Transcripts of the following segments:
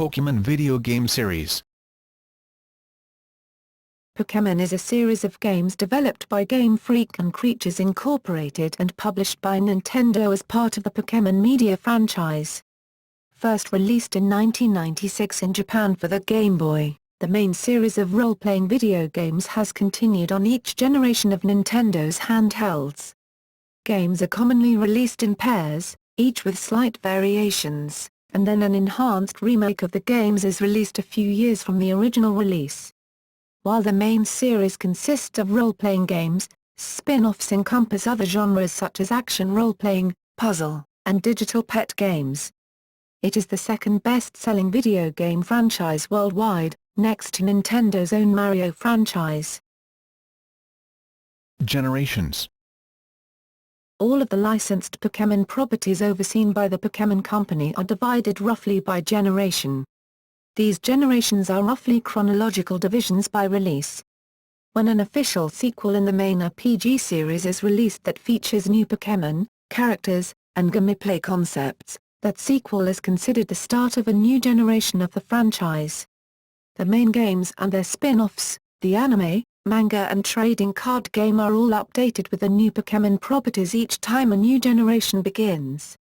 Pokémon video game series. Pokémon is a series of games developed by Game Freak and Creatures Incorporated and published by Nintendo as part of the Pokémon media franchise. First released in 1996 in Japan for the Game Boy, the main series of role-playing video games has continued on each generation of Nintendo's handhelds. Games are commonly released in pairs, each with slight variations, and then an enhanced remake of the games is released a few years from the original release. While the main series consists of role-playing games, spin-offs encompass other genres such as action role-playing, puzzle, and digital pet games. It is the second best-selling video game franchise worldwide, next to Nintendo's own Mario franchise. Generations. All of the licensed Pokémon properties overseen by the Pokémon Company are divided roughly by generation. These generations are roughly chronological divisions by release. When an official sequel in the main RPG series is released that features new Pokémon, characters, and gameplay concepts, that sequel is considered the start of a new generation of the franchise. The main games and their spin-offs, the anime, manga and trading card game are all updated with the new Pokémon properties each time a new generation begins.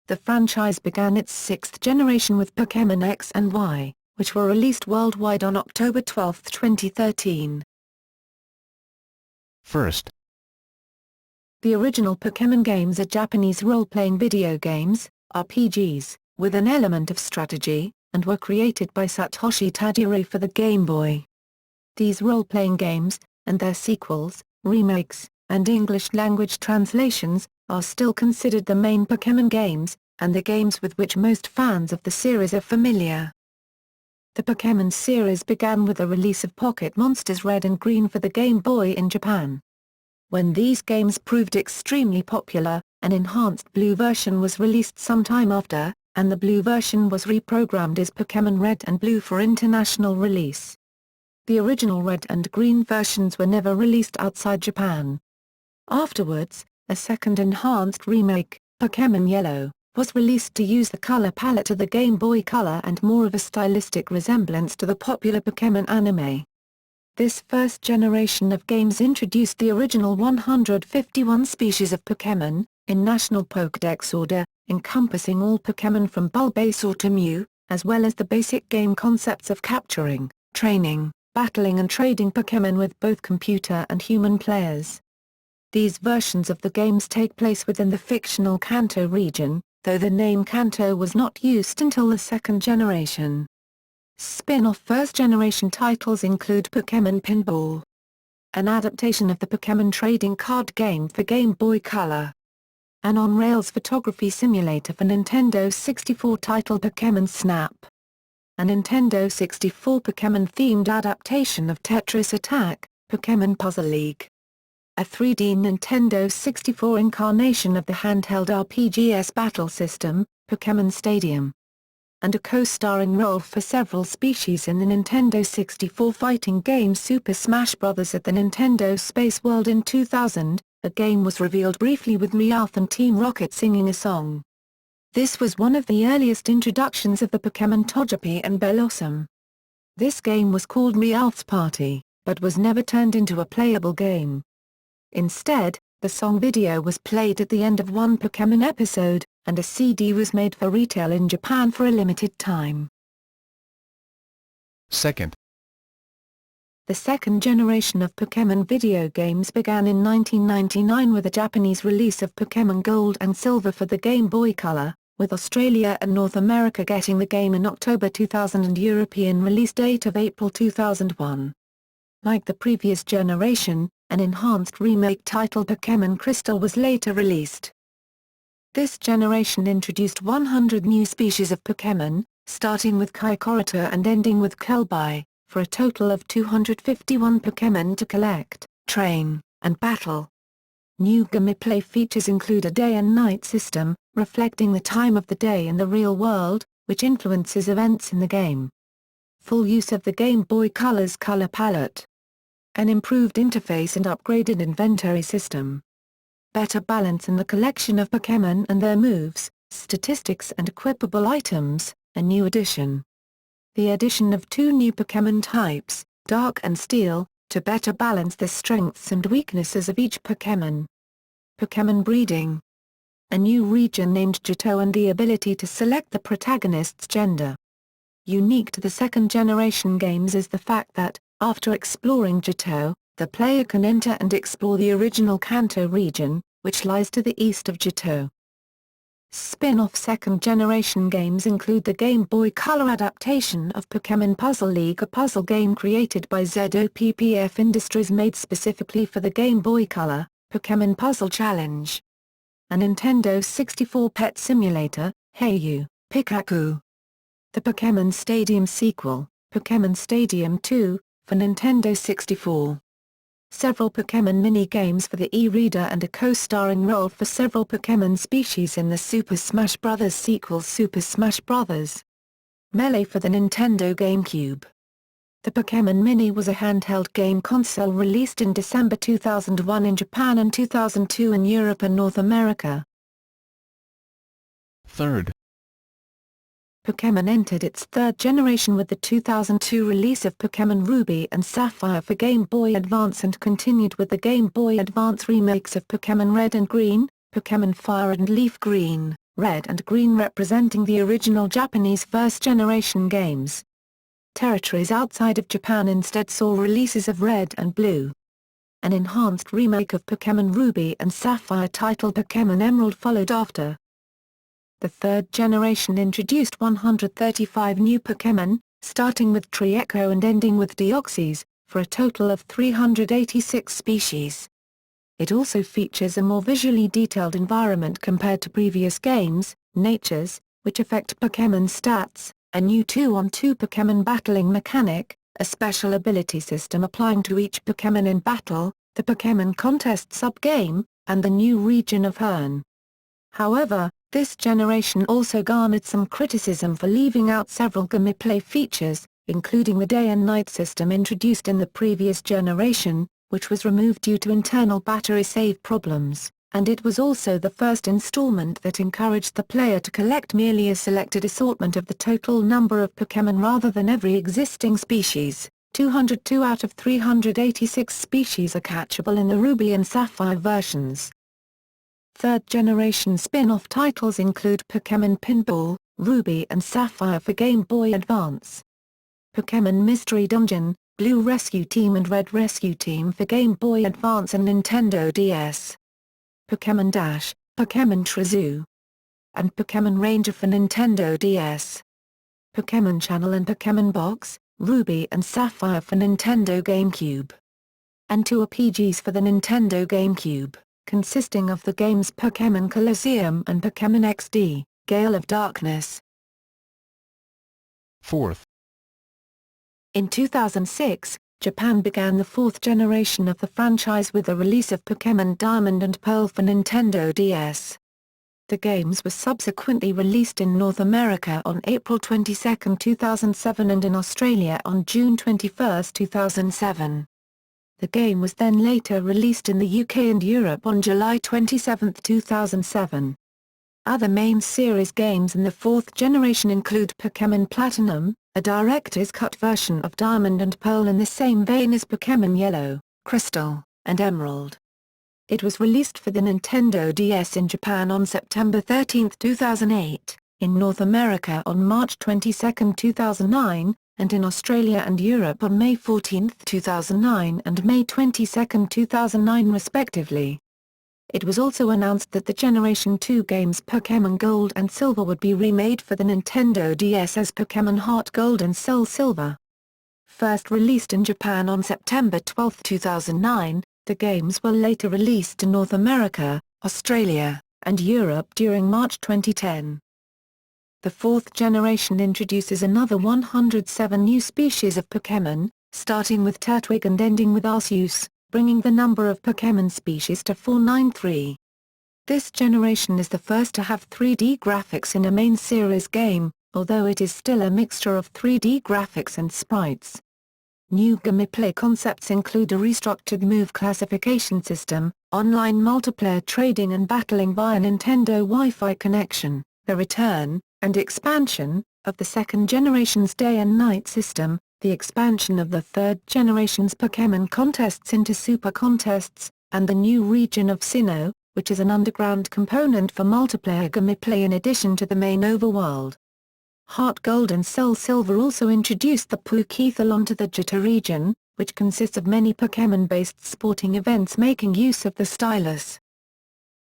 The franchise began its sixth generation with Pokémon X and Y, which were released worldwide on October 12, 2013. First. The original Pokémon games are Japanese role-playing video games, RPGs, with an element of strategy, and were created by Satoshi Tajiri for the Game Boy. These role-playing games, and their sequels, remakes, and English-language translations, are still considered the main Pokémon games, and the games with which most fans of the series are familiar. The Pokémon series began with the release of Pocket Monsters Red and Green for the Game Boy in Japan. When these games proved extremely popular, an enhanced blue version was released sometime after, and the blue version was reprogrammed as Pokémon Red and Blue for international release. The original Red and Green versions were never released outside Japan. Afterwards, a second enhanced remake, Pokémon Yellow, was released to use the color palette of the Game Boy Color and more of a stylistic resemblance to the popular Pokémon anime. This first generation of games introduced the original 151 species of Pokémon, in National Pokédex order, encompassing all Pokémon from Bulbasaur to Mew, as well as the basic game concepts of capturing, training, battling and trading Pokémon with both computer and human players. These versions of the games take place within the fictional Kanto region, though the name Kanto was not used until the second generation. Spin-off first-generation titles include Pokémon Pinball, an adaptation of the Pokémon trading card game for Game Boy Color, an on-rails photography simulator for Nintendo 64 titled Pokémon Snap, a Nintendo 64 Pokémon-themed adaptation of Tetris Attack, Pokémon Puzzle League, a 3D Nintendo 64 incarnation of the handheld RPGs battle system, Pokémon Stadium, and a co-starring role for several species in the Nintendo 64 fighting game Super Smash Bros. At the Nintendo Space World in 2000, a game was revealed briefly with Meowth and Team Rocket singing a song. This was one of the earliest introductions of the Pokémon Togepi and Bellossom. This game was called Meowth's Party, but was never turned into a playable game. Instead, the song video was played at the end of one Pokémon episode, and a CD was made for retail in Japan for a limited time. Second. The second generation of Pokémon video games began in 1999 with the Japanese release of Pokémon Gold and Silver for the Game Boy Color, with Australia and North America getting the game in October 2000 and European release date of April 2001. Like the previous generation, an enhanced remake titled Pokémon Crystal was later released. This generation introduced 100 new species of Pokémon, starting with Kaikorita and ending with Kelbai, for a total of 251 Pokémon to collect, train, and battle. New gameplay features include a day and night system, reflecting the time of the day in the real world, which influences events in the game. Full use of the Game Boy Color's color palette. An improved interface and upgraded inventory system. Better balance in the collection of Pokémon and their moves, statistics and equipable items, a new addition. The addition of two new Pokémon types, Dark and Steel, to better balance the strengths and weaknesses of each Pokémon. Pokémon breeding. A new region named Johto and the ability to select the protagonist's gender. Unique to the second-generation games is the fact that, after exploring Johto, the player can enter and explore the original Kanto region, which lies to the east of Johto. Spin-off second-generation games include the Game Boy Color adaptation of Pokémon Puzzle League, a puzzle game created by ZOPPF Industries made specifically for the Game Boy Color, Pokémon Puzzle Challenge. A Nintendo 64 pet simulator, Hey You, Pikachu. The Pokémon Stadium sequel, Pokémon Stadium 2, for Nintendo 64. Several Pokémon mini-games for the e-reader and a co-starring role for several Pokémon species in the Super Smash Bros. Sequel Super Smash Bros. Melee for the Nintendo GameCube. The Pokémon Mini was a handheld game console released in December 2001 in Japan and 2002 in Europe and North America. Third. Pokémon entered its third generation with the 2002 release of Pokémon Ruby and Sapphire for Game Boy Advance and continued with the Game Boy Advance remakes of Pokémon Red and Green, Pokémon Fire and Leaf Green, Red and Green representing the original Japanese first-generation games. Territories outside of Japan instead saw releases of Red and Blue. An enhanced remake of Pokémon Ruby and Sapphire titled Pokémon Emerald followed after. The third generation introduced 135 new Pokémon, starting with Trieco and ending with Deoxys, for a total of 386 species. It also features a more visually detailed environment compared to previous games, natures, which affect Pokémon stats, a new 2-on-2 Pokémon battling mechanic, a special ability system applying to each Pokémon in battle, the Pokémon contest sub-game, and the new region of Hern. However, this generation also garnered some criticism for leaving out several gameplay features, including the day and night system introduced in the previous generation, which was removed due to internal battery save problems, and it was also the first installment that encouraged the player to collect merely a selected assortment of the total number of Pokémon rather than every existing species. 202 out of 386 species are catchable in the Ruby and Sapphire versions. Third-generation spin-off titles include Pokémon Pinball, Ruby and Sapphire for Game Boy Advance. Pokémon Mystery Dungeon, Blue Rescue Team and Red Rescue Team for Game Boy Advance and Nintendo DS. Pokémon Dash, Pokémon Trezor, and Pokémon Ranger for Nintendo DS. Pokémon Channel and Pokémon Box, Ruby and Sapphire for Nintendo GameCube. And two RPGs for the Nintendo GameCube, consisting of the games Pokémon Colosseum and Pokémon XD, Gale of Darkness. Fourth. In 2006, Japan began the fourth generation of the franchise with the release of Pokémon Diamond and Pearl for Nintendo DS. The games were subsequently released in North America on April 22, 2007 and in Australia on June 21, 2007. The game was then later released in the UK and Europe on July 27, 2007. Other main series games in the fourth generation include Pokémon Platinum, a director's cut version of Diamond and Pearl in the same vein as Pokémon Yellow, Crystal, and Emerald. It was released for the Nintendo DS in Japan on September 13, 2008, in North America on March 22, 2009, and in Australia and Europe on May 14, 2009 and May 22, 2009 respectively. It was also announced that the Generation 2 games Pokémon Gold and Silver would be remade for the Nintendo DS as Pokémon Heart Gold and Soul Silver. First released in Japan on September 12, 2009, the games were later released to North America, Australia, and Europe during March 2010. The fourth generation introduces another 107 new species of Pokémon, starting with Turtwig and ending with Arceus, bringing the number of Pokémon species to 493. This generation is the first to have 3D graphics in a main series game, although it is still a mixture of 3D graphics and sprites. New gameplay concepts include a restructured move classification system, online multiplayer trading and battling via Nintendo Wi-Fi connection, the return, and expansion, of the second generation's day and night system, the expansion of the third generation's Pokémon contests into Super Contests, and the new region of Sinnoh, which is an underground component for multiplayer gameplay in addition to the main overworld. Heart Gold and Soul Silver also introduced the Pukethalon to the Johto region, which consists of many Pokémon-based sporting events making use of the stylus.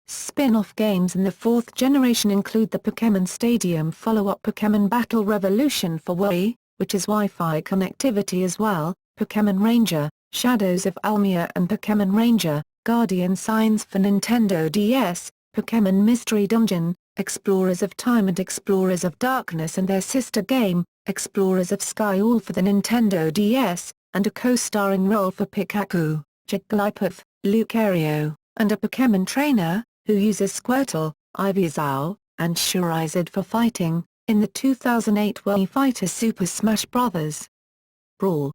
Spin-off games in the fourth generation include the Pokémon Stadium follow-up Pokémon Battle Revolution for Wii, which is Wi-Fi connectivity as well, Pokémon Ranger, Shadows of Almia and Pokémon Ranger, Guardian Signs for Nintendo DS, Pokémon Mystery Dungeon, Explorers of Time and Explorers of Darkness and their sister game, Explorers of Sky all for the Nintendo DS, and a co-starring role for Pikachu, Jigglypuff, Lucario, and a Pokémon trainer, who uses Squirtle, Ivysaur, and Charizard for fighting, in the 2008 Wii Fighter Super Smash Bros. Brawl.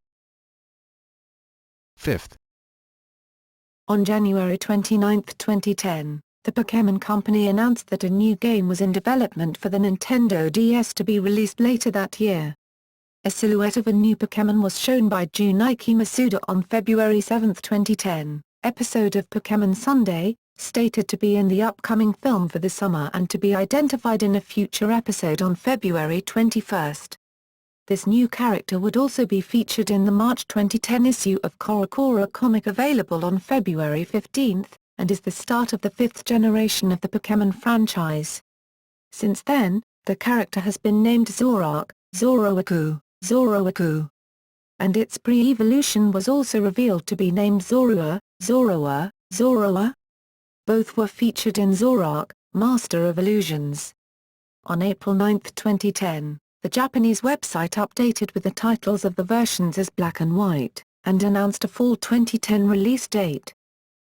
5th. On January 29, 2010, the Pokémon Company announced that a new game was in development for the Nintendo DS to be released later that year. A silhouette of a new Pokémon was shown by Junichi Masuda on February 7, 2010, episode of Pokémon Sunday, stated to be in the upcoming film for the summer and to be identified in a future episode on February 21. This new character would also be featured in the March 2010 issue of CoroCoro comic available on February 15, and is the start of the fifth generation of the Pokémon franchise. Since then, the character has been named Zoroark, Zoroark, and its pre-evolution was also revealed to be named Zorua, Zoroa. Both were featured in Zoroark, Master of Illusions. On April 9, 2010, the Japanese website updated with the titles of the versions as black and white, and announced a fall 2010 release date.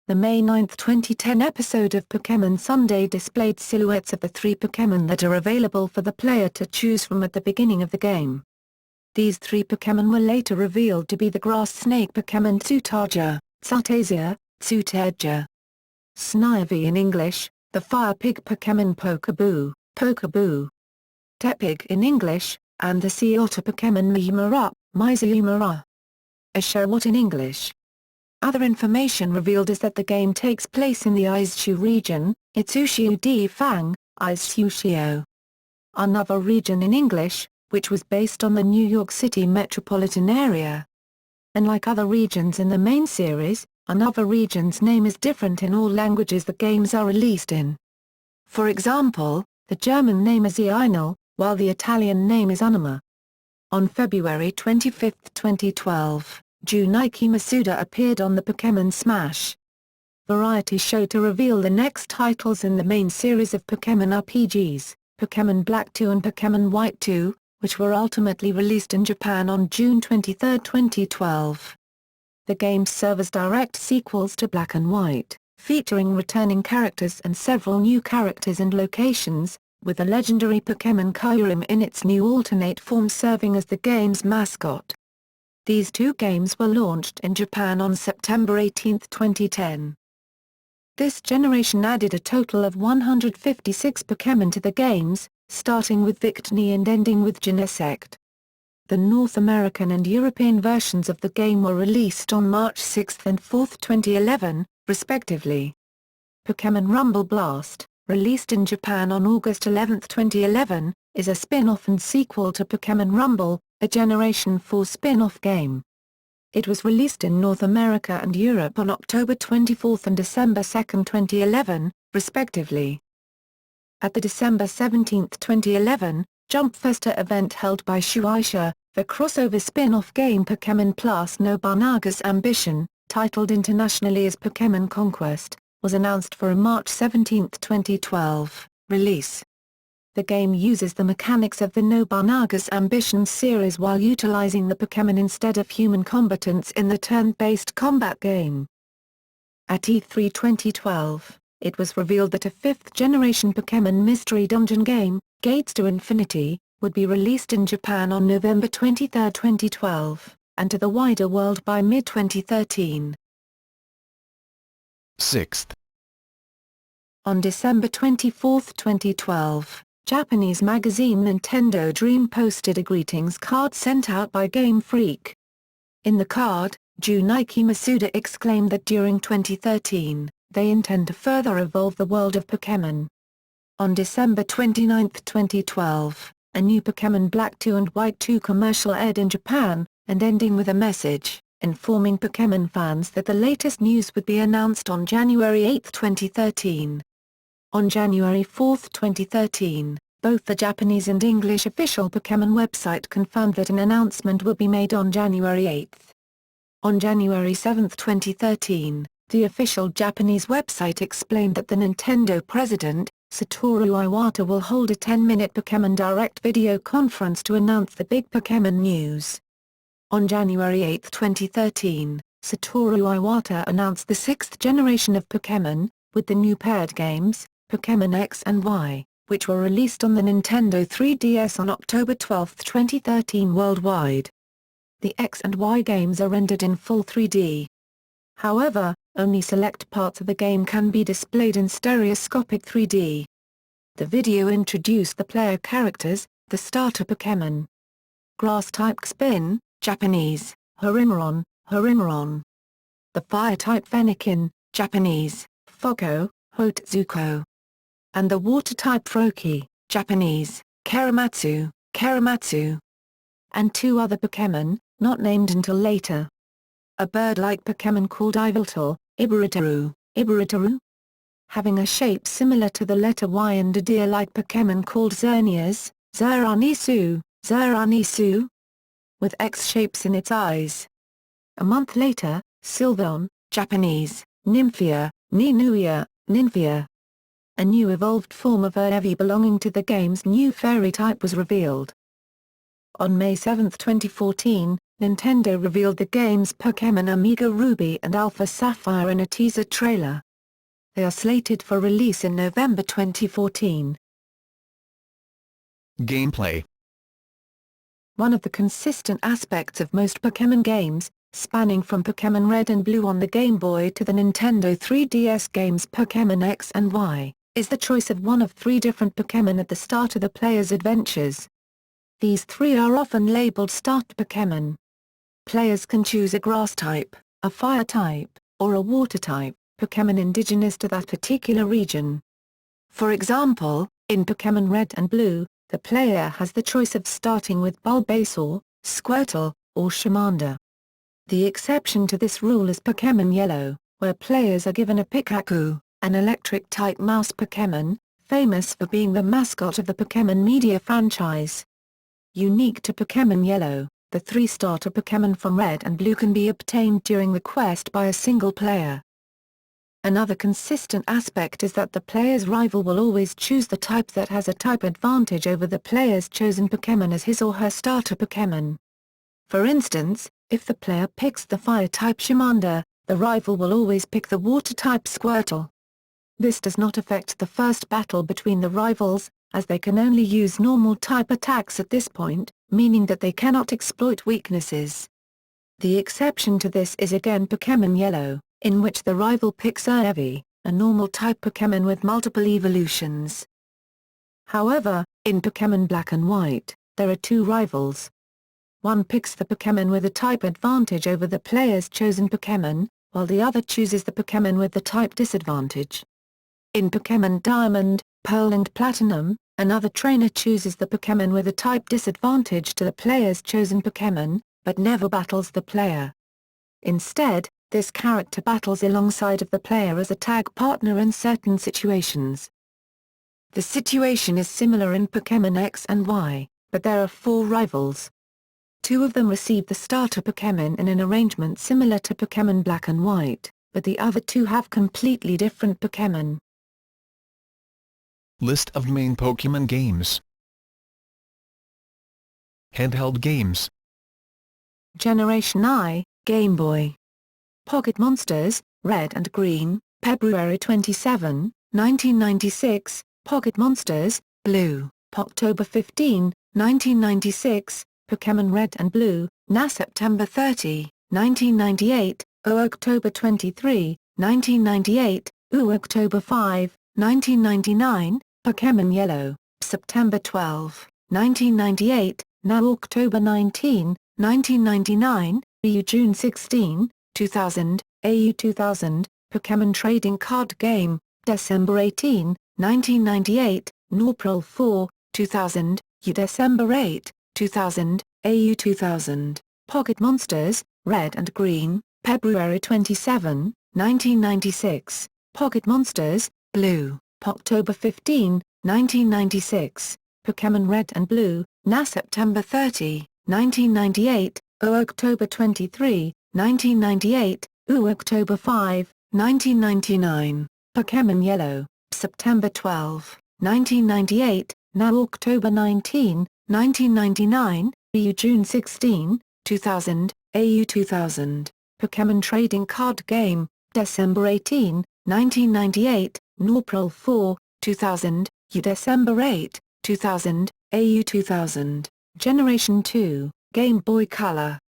The May 9, 2010 episode of Pokémon Sunday displayed silhouettes of the three Pokémon that are available for the player to choose from at the beginning of the game. These three Pokémon were later revealed to be the grass snake Pokémon Tsutaja, Tsutazia, Tsuteja, Snivy in English, the fire pig Pokémon Pokaboo, Tepig in English, and the sea otter Pokémon Mizumara, Ashawat in English. Other information revealed is that the game takes place in the Aizshu region, Itsushiu di Fang, Aizshushio. Another region in English, which was based on the New York City metropolitan area. Unlike other regions in the main series, another region's name is different in all languages the games are released in. For example, the German name is Einal, while the Italian name is Unima. On February 25, 2012, Junichi Masuda appeared on the Pokémon Smash variety show to reveal the next titles in the main series of Pokémon RPGs, Pokémon Black 2 and Pokémon White 2, which were ultimately released in Japan on June 23, 2012. The games serve as direct sequels to Black and White, featuring returning characters and several new characters and locations, with the legendary Pokémon Kyurem in its new alternate form serving as the game's mascot. These two games were launched in Japan on September 18, 2010. This generation added a total of 156 Pokémon to the games, starting with Victini and ending with Genesect. The North American and European versions of the game were released on March 6 and 4, 2011, respectively. Pokémon Rumble Blast, released in Japan on August 11, 2011, is a spin-off and sequel to Pokémon Rumble, a Generation 4 spin-off game. It was released in North America and Europe on October 24 and December 2, 2011, respectively. At the December 17, 2011, Jump Festa event held by Shueisha, the crossover spin-off game Pokémon Plus Nobunaga's Ambition, titled internationally as Pokémon Conquest, was announced for a March 17, 2012, release. The game uses the mechanics of the Nobunaga's Ambition series while utilizing the Pokémon instead of human combatants in the turn-based combat game. At E3 2012, it was revealed that a fifth-generation Pokémon Mystery Dungeon game, Gates to Infinity, would be released in Japan on November 23, 2012, and to the wider world by mid-2013. 6th. On December 24, 2012, Japanese magazine Nintendo Dream posted a greetings card sent out by Game Freak. In the card, Junichi Masuda exclaimed that during 2013, they intend to further evolve the world of Pokémon. On December 29, 2012, a new Pokémon Black 2 and White 2 commercial aired in Japan, and ending with a message, informing Pokémon fans that the latest news would be announced on January 8, 2013. On January 4, 2013, both the Japanese and English official Pokémon website confirmed that an announcement will be made on January 8. On January 7, 2013, the official Japanese website explained that the Nintendo president, Satoru Iwata, will hold a 10-minute Pokémon Direct video conference to announce the big Pokémon news. On January 8, 2013, Satoru Iwata announced the 6th generation of Pokémon, with the new paired games, Pokémon X and Y, which were released on the Nintendo 3DS on October 12, 2013 worldwide. The X and Y games are rendered in full 3D. However, only select parts of the game can be displayed in stereoscopic 3D. The video introduced the player characters, the starter Pokémon. Grass-type Spin, Japanese, Horimeron, Horimeron. The Fire-type Fennekin, Japanese, Foko, Hotzuko. And the Water-type Froakie, Japanese, Karamatsu, Karamatsu. And 2 other Pokémon, not named until later. A bird-like Pokémon called Yveltal, Ibaritaru, Ibaritaru. Having a shape similar to the letter Y, and a deer-like Pokémon called Xerneas, Xeranisu, Xeranisu. With X shapes in its eyes. A month later, Sylveon, Japanese, Nymphia, Ninuia, Nymphia. A new evolved form of Eevee belonging to the game's new fairy type was revealed. On May 7, 2014, Nintendo revealed the game's Pokémon Omega Ruby and Alpha Sapphire in a teaser trailer. They are slated for release in November 2014. Gameplay. One of the consistent aspects of most Pokémon games, spanning from Pokémon Red and Blue on the Game Boy to the Nintendo 3DS games Pokémon X and Y, is the choice of one of 3 different Pokémon at the start of the player's adventures. These 3 are often labeled Start Pokémon. Players can choose a Grass-type, a Fire-type, or a Water-type Pokémon indigenous to that particular region. For example, in Pokémon Red and Blue, the player has the choice of starting with Bulbasaur, Squirtle, or Charmander. The exception to this rule is Pokémon Yellow, where players are given a Pikachu, an electric-type mouse Pokémon, famous for being the mascot of the Pokémon media franchise. Unique to Pokémon Yellow, the 3 starter Pokémon from Red and Blue can be obtained during the quest by a single player. Another consistent aspect is that the player's rival will always choose the type that has a type advantage over the player's chosen Pokémon as his or her starter Pokémon. For instance, if the player picks the Fire-type Charmander, the rival will always pick the Water-type Squirtle. This does not affect the first battle between the rivals, as they can only use normal-type attacks at this point, meaning that they cannot exploit weaknesses. The exception to this is again Pokémon Yellow, in which the rival picks Eevee, a normal-type Pokémon with multiple evolutions. However, in Pokémon Black and White, there are 2 rivals. One picks the Pokémon with a type advantage over the player's chosen Pokémon, while the other chooses the Pokémon with the type disadvantage. In Pokémon Diamond, Pearl and Platinum, another trainer chooses the Pokémon with a type disadvantage to the player's chosen Pokémon, but never battles the player. Instead, this character battles alongside of the player as a tag partner in certain situations. The situation is similar in Pokémon X and Y, but there are 4 rivals. 2 of them receive the starter Pokémon in an arrangement similar to Pokémon Black and White, but the other 2 have completely different Pokémon. List of main Pokémon games. Handheld games. Generation I, Game Boy. Pocket Monsters, Red and Green, February 27, 1996, Pocket Monsters, Blue, October 15, 1996, Pokémon Red and Blue, NA September 30, 1998, October 23, 1998, October 5, 1999, Pokémon Yellow, September 12, 1998, now October 19, 1999, EU June 16, 2000, AU 2000, Pokémon trading card game, December 18, 1998, Norprol 4, 2000, U December 8, 2000, AU 2000, Pocket Monsters, Red and Green, February 27, 1996, Pocket Monsters, Blue, October 15, 1996, Pokémon Red and Blue, NA September 30, 1998, O October 23, 1998, U October 5, 1999, Pokémon Yellow, September 12, 1998, now October 19, 1999, EU June 16, 2000, AU 2000, Pokémon trading card game, December 18, 1998, Norprol 4, 2000, U December 8, 2000, AU 2000, Generation 2, Game Boy Color.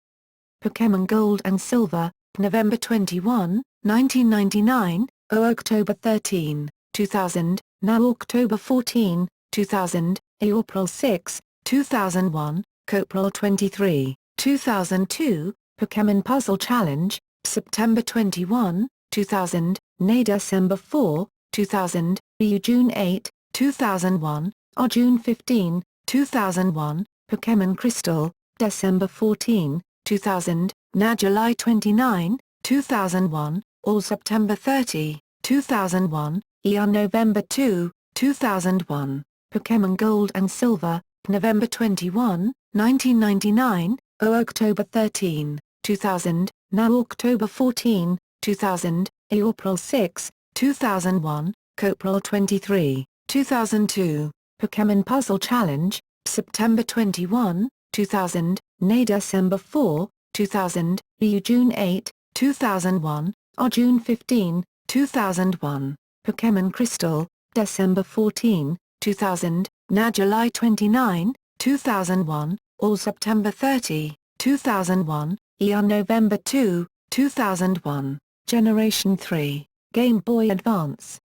Pokémon Gold and Silver, November 21, 1999, O October 13, 2000, now October 14, 2000, April 6, 2001, Coprol 23, 2002, Pokémon Puzzle Challenge, September 21, 2000, NA December 4, 2000, EU June 8, 2001, or June 15, 2001, Pokémon Crystal, December 14, 2000, NA July 29, 2001, or September 30, 2001, ER November 2, 2001, Pokémon Gold and Silver, November 21, 1999, O October 13, 2000, now October 14, 2000, April 6, 2001, Coprol 23, 2002, Pokémon Puzzle Challenge, September 21, 2000, NA December 4, 2000, EU June 8, 2001, or June 15, 2001, Pokémon Crystal, December 14, 2000, NA July 29, 2001, or September 30, 2001, ER November 2, 2001, Generation 3, Game Boy Advance.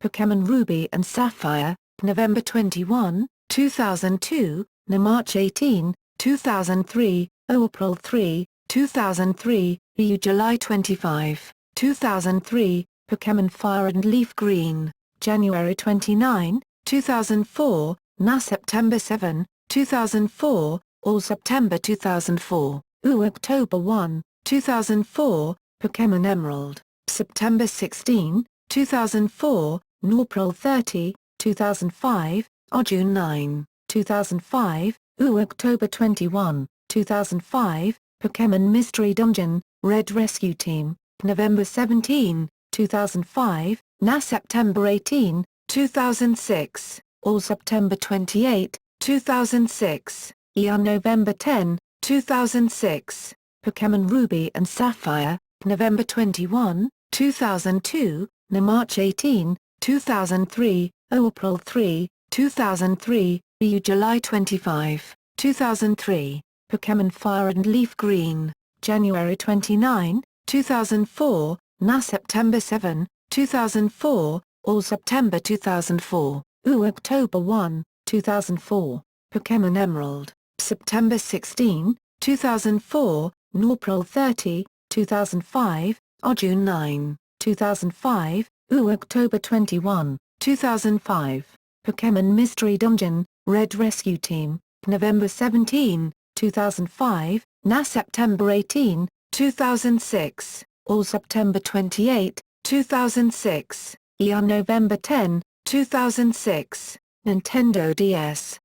Pokémon Ruby and Sapphire, November 21, 2002, NA March 18, 2003, April 3, 2003, EU July 25, 2003, Pokémon Fire and Leaf Green, January 29, 2004, NA September 7, 2004, or September 2004, U October 1, 2004, Pokémon Emerald, September 16, 2004, Norprol 30, 2005, or June 9, 2005, U October 21, 2005, Pokémon Mystery Dungeon, Red Rescue Team, November 17, 2005, NA September 18, 2006, or September 28, 2006, ER November 10, 2006, Pokémon Ruby and Sapphire, November 21, 2002, NA March 18, 2003, April 3, 2003, EU July 25, 2003, Pokémon Fire and Leaf Green, January 29, 2004, NA September 7, 2004, or September 2004, U October 1, 2004, Pokémon Emerald, September 16, 2004, Norprol 30, 2005, or June 9, 2005, U October 21, 2005, Pokémon Mystery Dungeon, Red Rescue Team, November 17, 2005, NA September 18, 2006, or September 28, 2006, ER November 10, 2006, Nintendo DS.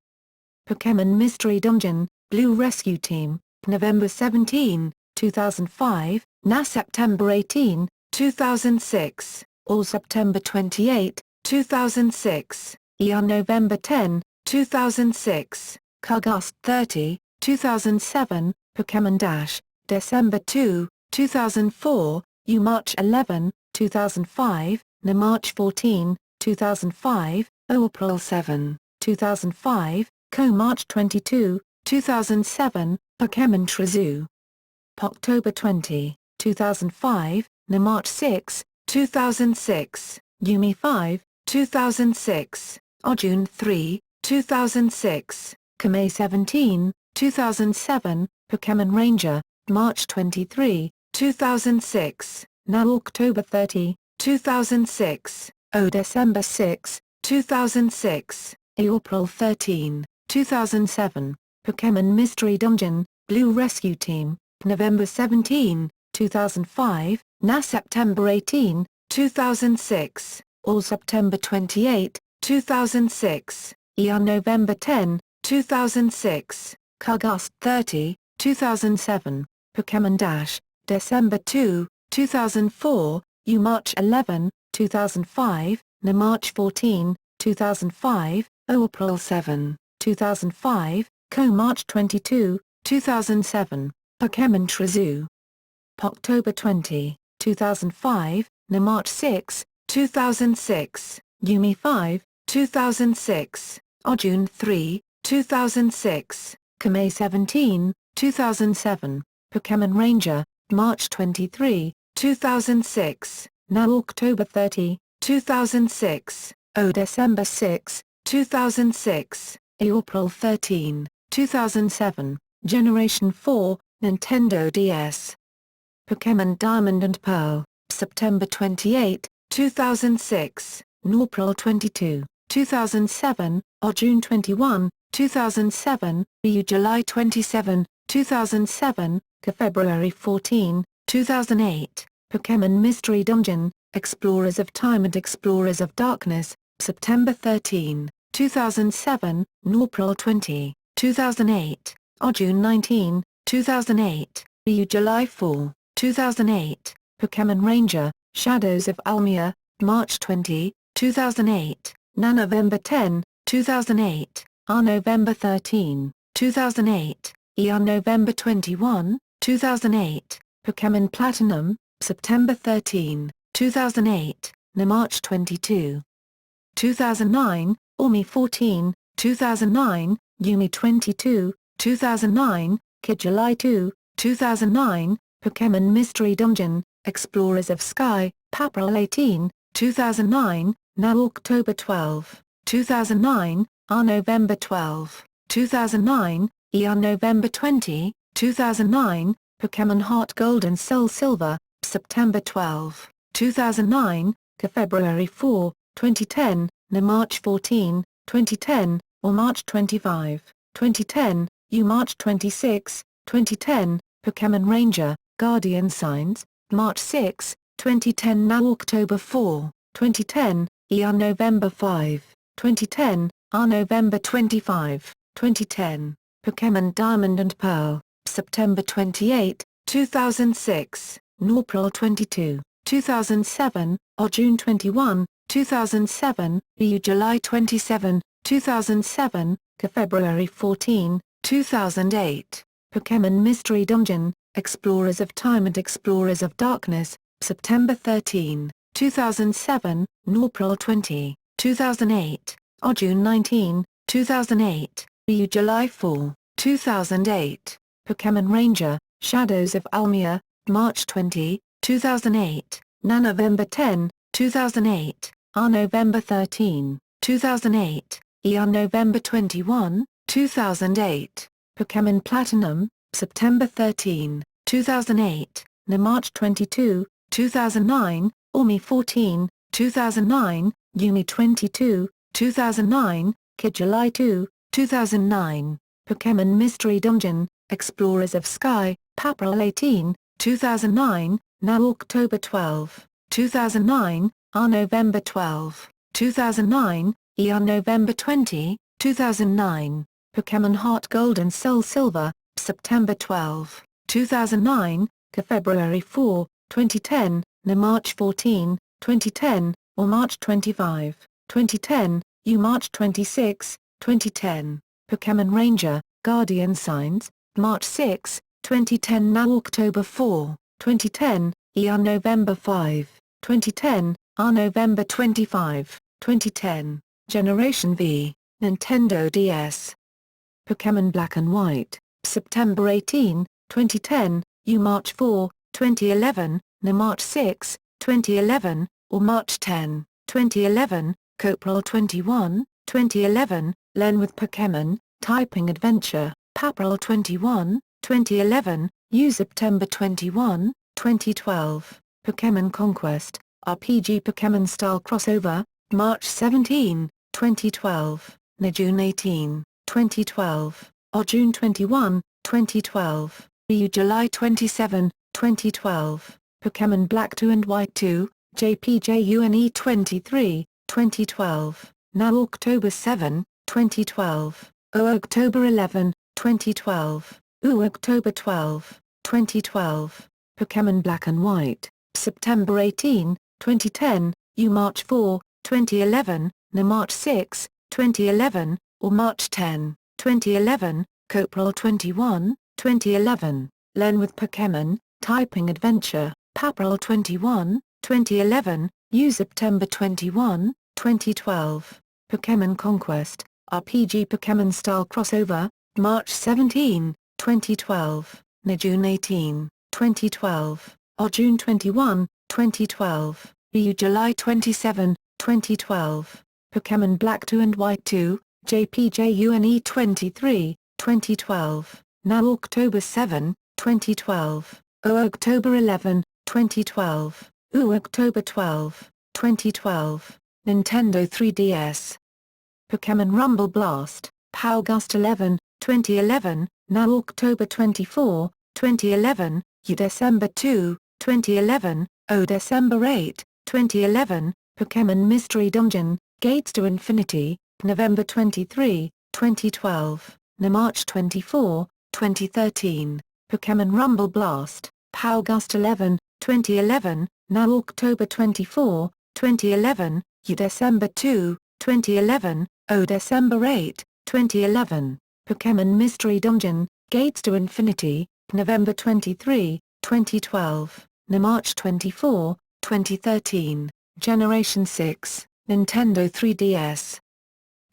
Pokémon Mystery Dungeon, Blue Rescue Team, November 17, 2005, NA September 18, 2006, or September 28, 2006, ER November 10, 2006, August 30, 2007, Pokémon Dash, December 2, 2004, U March 11, 2005, NA March 14, 2005, April 7, 2005, Co-March 22, 2007, Pokémon Trezoo. October 20, 2005, NA March 6, 2006, Yumi 5, 2006, or June 3, 2006, May 17, 2007, Pokémon Ranger, March 23, 2006, now October 30, 2006, December 6, 2006, April 13, 2007, Pokémon Mystery Dungeon, Blue Rescue Team, November 17, 2005, September 18, 2006, September 28, 2006, November 10, 2006, August 30, 2007, Pokémon Dash, December 2, 2004, March 11, 2005, March 14, 2005, April 7, 2005, March 22, 2007, Pokémon Trezoo. October 20, 2005, March 6, 2006, Yumi 5, 2006, June 3, 2006, May 17, 2007, Pokémon Ranger, March 23, 2006, now October 30, 2006, December 6, 2006, April 13, 2007, Generation 4, Nintendo DS. Pokémon Diamond and Pearl, September 28, 2006, April 22, 2007, June 21, 2007, July 27, 2007, February 14, 2008, Pokémon Mystery Dungeon, Explorers of Time and Explorers of Darkness, September 13, 2007, April 20, 2008, June 19, 2008, July 4, 2008, Pokémon Ranger, Shadows of Almia, March 20, 2008, November 10, 2008, November 13, 2008, November 21, 2008, Pokémon Platinum, September 13, 2008, March 22, 2009, Ormi 14, 2009, Yumi 22, 2009, July 2, 2009, Pokémon Mystery Dungeon, Explorers of Sky, April 18, 2009, now October 12, 2009, November 12, 2009, November 20, 2009, Pokémon Heart Gold and Soul Silver, September 12, 2009, February 4, 2010, March 14, 2010, March 25, 2010, March 26, 2010, Pokémon Ranger, Guardian Signs, March 6, 2010 now October 4, 2010, November 5, 2010, November 25, 2010, Pokémon Diamond and Pearl, September 28, 2006, April 22, 2007, June 21, 2007, July 27, 2007, February 14, 2008, Pokémon Mystery Dungeon, Explorers of Time and Explorers of Darkness, September 13, 2007, April 20, 2008, June 19, 2008, July 4, 2008, Pokémon Ranger, Shadows of Almia, March 20, 2008, November 10, 2008, November 13, 2008, November 21, 2008, Pokémon Platinum, September 13, 2008, March 22, 2009, Ormi 14, 2009, Yumi 22, 2009, July 2, 2009, Pokémon Mystery Dungeon, Explorers of Sky, April 18, 2009, now October 12, 2009, November 12, 2009, November 20, 2009, Pokémon Heart Gold and Soul Silver, September 12, 2009, February 4, 2010, March 14, 2010, March 25, 2010, March 26, 2010, Pokémon Ranger, Guardian Signs, March 6, 2010 now October 4, 2010, November 5, 2010, November 25, 2010, Generation V, Nintendo DS. Pokémon Black and White, September 18, 2010, March 4, 2011, March 6, 2011, March 10, 2011, April 21, 2011, Learn with Pokémon, Typing Adventure, April 21, 2011, use September 21, 2012, Pokémon Conquest, RPG Pokémon-style crossover, March 17, 2012, June 18, 2012, or June 21, 2012, EU July 27, 2012, Pokémon Black 2 and White 2, JPJ-UNE 23, 2012, now October 7, 2012, October 11, 2012, October 12, 2012, Pokémon Black and White, September 18, 2010, March 4, 2011, March 6, 2011, or March 10, 2011, April 21, 2011, Learn with Pokémon, Typing Adventure, April 21, 2011, use September 21, 2012, Pokémon Conquest, RPG Pokémon-style crossover, March 17, 2012, June 18, 2012, or June 21, 2012, EU July 27, 2012, Pokémon Black 2 and White 2, JPJ-UNE 23, 2012, now October 7, 2012, October 11, 2012, October 12, 2012, Nintendo 3DS. Pokémon Rumble Blast, August 11, 2011, now October 24, 2011, December 2, 2011, December 8, 2011, Pokémon Mystery Dungeon, Gates to Infinity, November 23, 2012, March 24, 2013, Pokémon Rumble Blast, August 11, 2011, now October 24, 2011, December 2, 2011, December 8, 2011, Pokémon Mystery Dungeon, Gates to Infinity, November 23, 2012, March 24, 2013, Generation 6, Nintendo 3DS.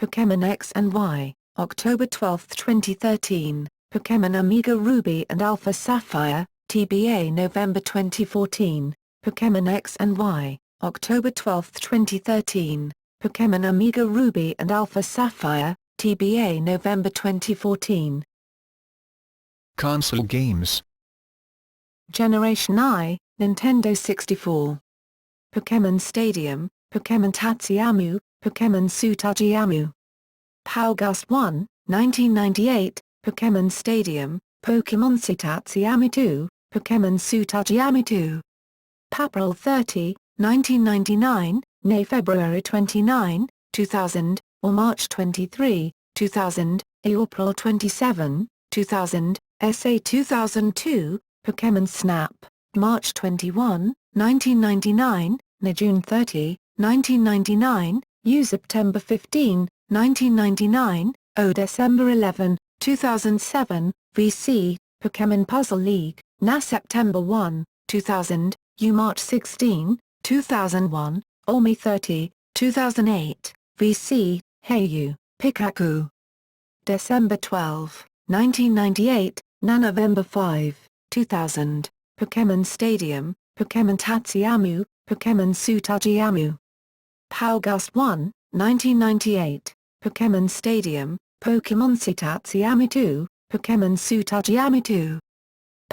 Pokémon X and Y, October 12, 2013, Pokémon Omega Ruby and Alpha Sapphire, TBA November 2014, Pokémon X and Y, October 12, 2013, Pokémon Omega Ruby and Alpha Sapphire, TBA November 2014. Console games. Generation I, Nintendo 64. Pokémon Stadium, Pokémon Tatsuyama, Pokémon Tsutajiamu. August 1, 1998, Pokémon Stadium, Pokémon Tatsuyama 2, Pokémon Tsutajiamu 2. April 30, 1999, February 29, 2000, or March 23, 2000, April 27, 2000, SA 2002, Pokémon Snap, March 21, 1999, June 30, 1999, September 15, 1999, December 11, 2007, VC, Pokémon Puzzle League, September 1, 2000, March 16, 2001, Omi 30, 2008, VC, Heiyu, Pikachu. December 12, 1998, November 5, 2000, Pokémon Stadium, Pokémon Tatsuyama, Pokémon Tsutajiamu. August 1, 1998, Pokémon Stadium, Pokémon Tatsuyama 2, Pokémon Tsutajiamu 2.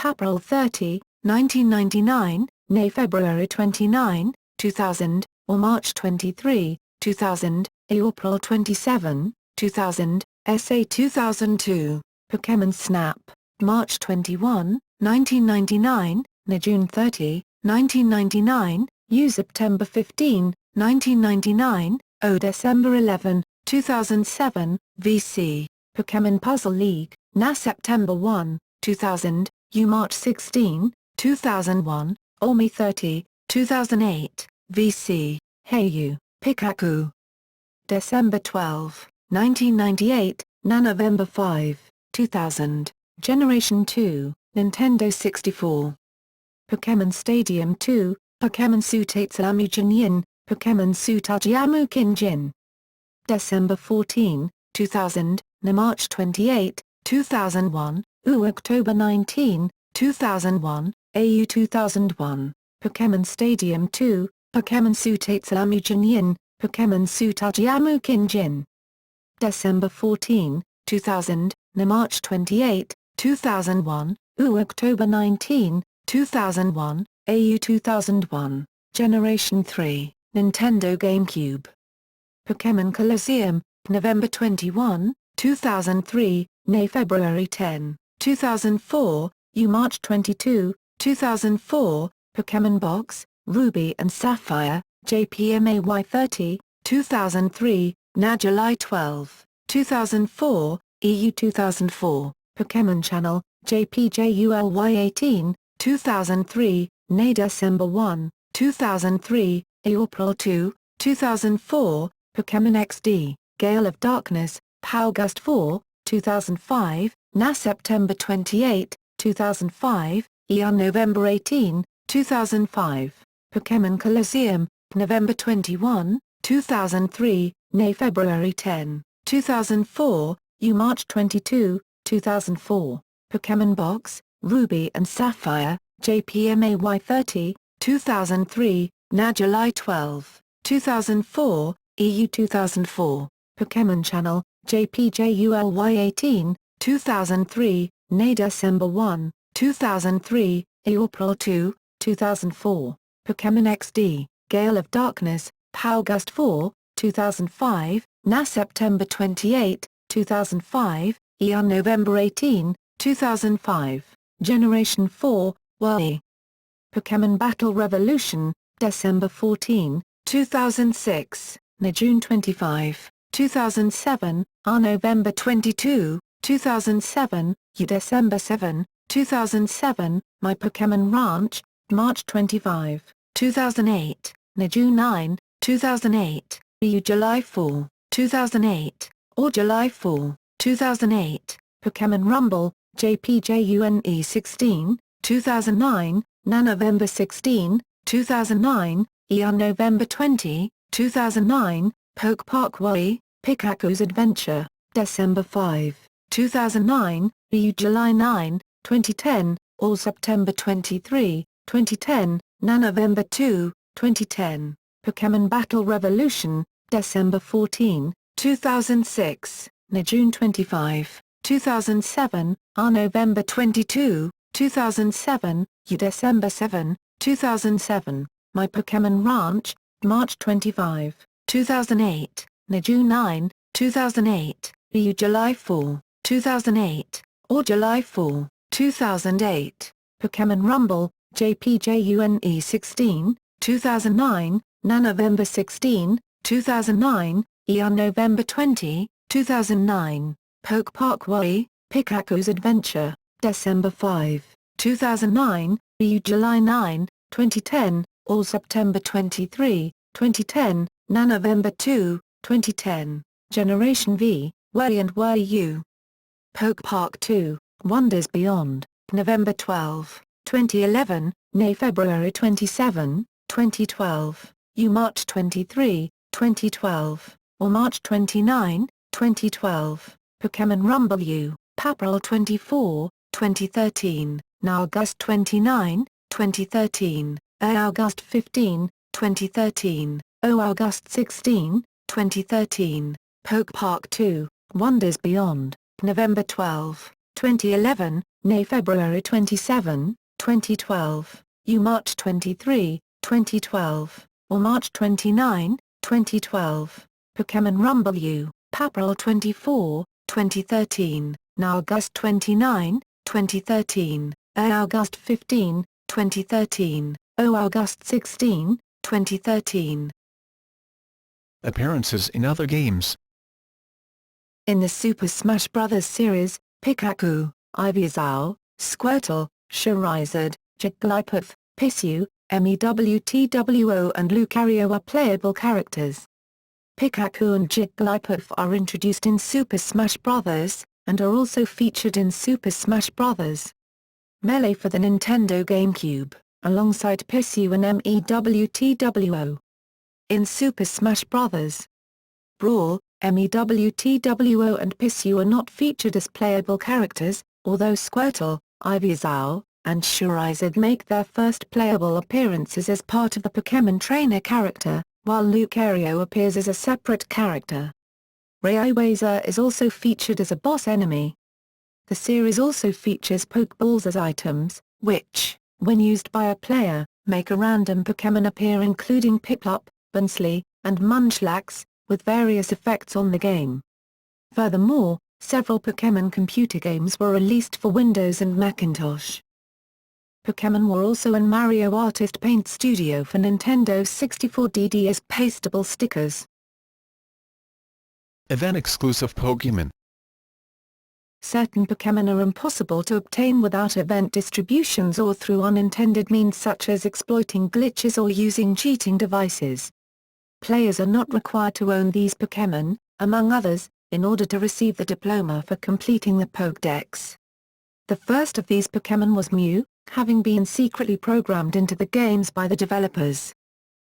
April 30, 1999, February 29, 2000, or March 23, 2000, April 27, 2000, SA 2002, Pokémon Snap, March 21, 1999, June 30, 1999, September 15, 1999, December 11, 2007, VC, Pokémon Puzzle League, September 1, 2000, March 16, 2001, Omi 30, 2008, VC, Heiyu, Pikachu. December 12, 1998, November 5, 2000, Generation 2, Nintendo 64. Pokémon Stadium 2, Pokémon Tsutajiamu Jinyin, Pokémon Tsutajiamu Kinjin. December 14, 2000, March 28, 2001, October 19, 2001, AU 2001, Pokémon Stadium 2, Pokémon Tsutajiamu Jinyin, Pokémon Tsutajiamu Kinjin. December 14, 2000, March 28, 2001, October 19, 2001, AU 2001, Generation 3, Nintendo GameCube. Pokémon Colosseum, November 21, 2003, February 10, 2004, March 22, 2004, Pokémon Box, Ruby and Sapphire, JPMAY 30, 2003, July 12, 2004, EU 2004, Pokémon Channel, JPJULY 18, 2003, December 1, 2003, April 2, 2004, Pokémon XD, Gale of Darkness, Gust 4, 2005, September 28, 2005, November 18, 2005, Pokémon Colosseum, November 21, 2003, February 10, 2004, March 22, 2004, Pokémon Box, Ruby and Sapphire, JPMAY 30, 2003, July 12, 2004, EU 2004, Pokémon Channel, JPJULY 18, 2003, December 1, 2003, April 2, 2004, Pokémon XD, Gale of Darkness, Gust 4, 2005, September 28, 2005, November 18, 2005, Generation 4, WAI. Pokémon Battle Revolution, December 14, 2006, June 25, 2007, November 22, 2007, December 7, 2007, My Pokémon Ranch, March 25, 2008, June 9, 2008, July 4, 2008, or July 4, 2008, Pokémon Rumble, JPJUNE 16, 2009, November 16, 2009, November 20, 2009, Poke Park WAI, Pikachu's Adventure, December 5, 2009, July 9, 2010, or September 23, 2010, November 2, 2010, Pokémon Battle Revolution, December 14, 2006, June 25, 2007, November 22, 2007, December 7, 2007, My Pokémon Ranch, March 25, 2008, June 9, 2008, July 4, 2008, or July 4, 2008, Pokémon Rumble, JPJUNE 16, 2009, November 16, 2009, November 20, 2009, Poke Park WAI, Pikachu's Adventure, December 5, 2009, July 9, 2010, or September 23, 2010, November 2, 2010, Generation V, WAI and WAI U. Poke Park 2, Wonders Beyond, November 12, 2011, February 27, 2012, March 23, 2012, or March 29, 2012, Pokémon Rumble U, April 24, 2013, August 29, 2013, August 15, 2013, August 16, 2013, Poke Park 2, Wonders Beyond, November 12, 2011, February 27, 2012, March 23, 2012, or March 29, 2012, Pokémon Rumble U, April 24, 2013, August 29, 2013, August 15, 2013, August 16, 2013. Appearances in other games. In the Super Smash Bros. Series, Pikachu, Ivysaur, Squirtle, Charizard, Jigglypuff, Pikachu, Mewtwo and Lucario are playable characters. Pikachu and Jigglypuff are introduced in Super Smash Bros., and are also featured in Super Smash Bros. Melee for the Nintendo GameCube, alongside Pikachu and Mewtwo. In Super Smash Bros. Brawl, Mewtwo and Pikachu are not featured as playable characters, although Squirtle, Ivysaur, and Charizard make their first playable appearances as part of the Pokémon Trainer character, while Lucario appears as a separate character. Rayquaza is also featured as a boss enemy. The series also features Pokeballs as items, which, when used by a player, make a random Pokémon appear including Piplup, Bouncely, and Munchlax, with various effects on the game. Furthermore, several Pokémon computer games were released for Windows and Macintosh. Pokémon were also in Mario Artist Paint Studio for Nintendo 64 DD as pastable stickers. Event-exclusive Pokémon. Certain Pokémon are impossible to obtain without event distributions or through unintended means such as exploiting glitches or using cheating devices. Players are not required to own these Pokémon, among others, in order to receive the diploma for completing the Pokédex. The first of these Pokémon was Mew, having been secretly programmed into the games by the developers.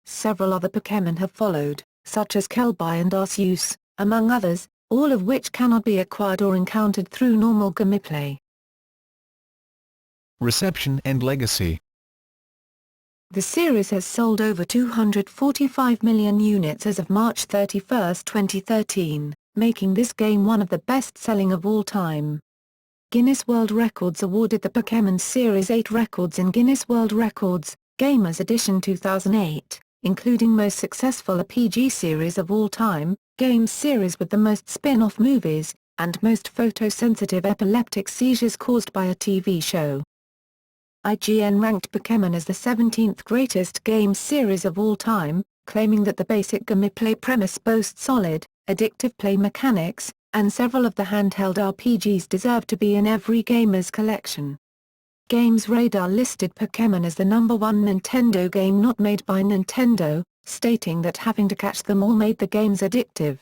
Several other Pokémon have followed, such as Kelby and Arceus, among others, all of which cannot be acquired or encountered through normal gameplay. Reception and legacy. The series has sold over 245 million units as of March 31, 2013, making this game one of the best-selling of all time. Guinness World Records awarded the Pokémon series 8 records in Guinness World Records, Gamers Edition 2008, including most successful RPG series of all time, Games series with the most spin-off movies, and most photosensitive epileptic seizures caused by a TV show. IGN ranked Pokémon as the 17th greatest game series of all time, claiming that the basic gameplay premise boasts solid, addictive play mechanics, and several of the handheld RPGs deserve to be in every gamer's collection. Games Radar listed Pokémon as the #1 Nintendo game not made by Nintendo, stating that having to catch them all made the games addictive.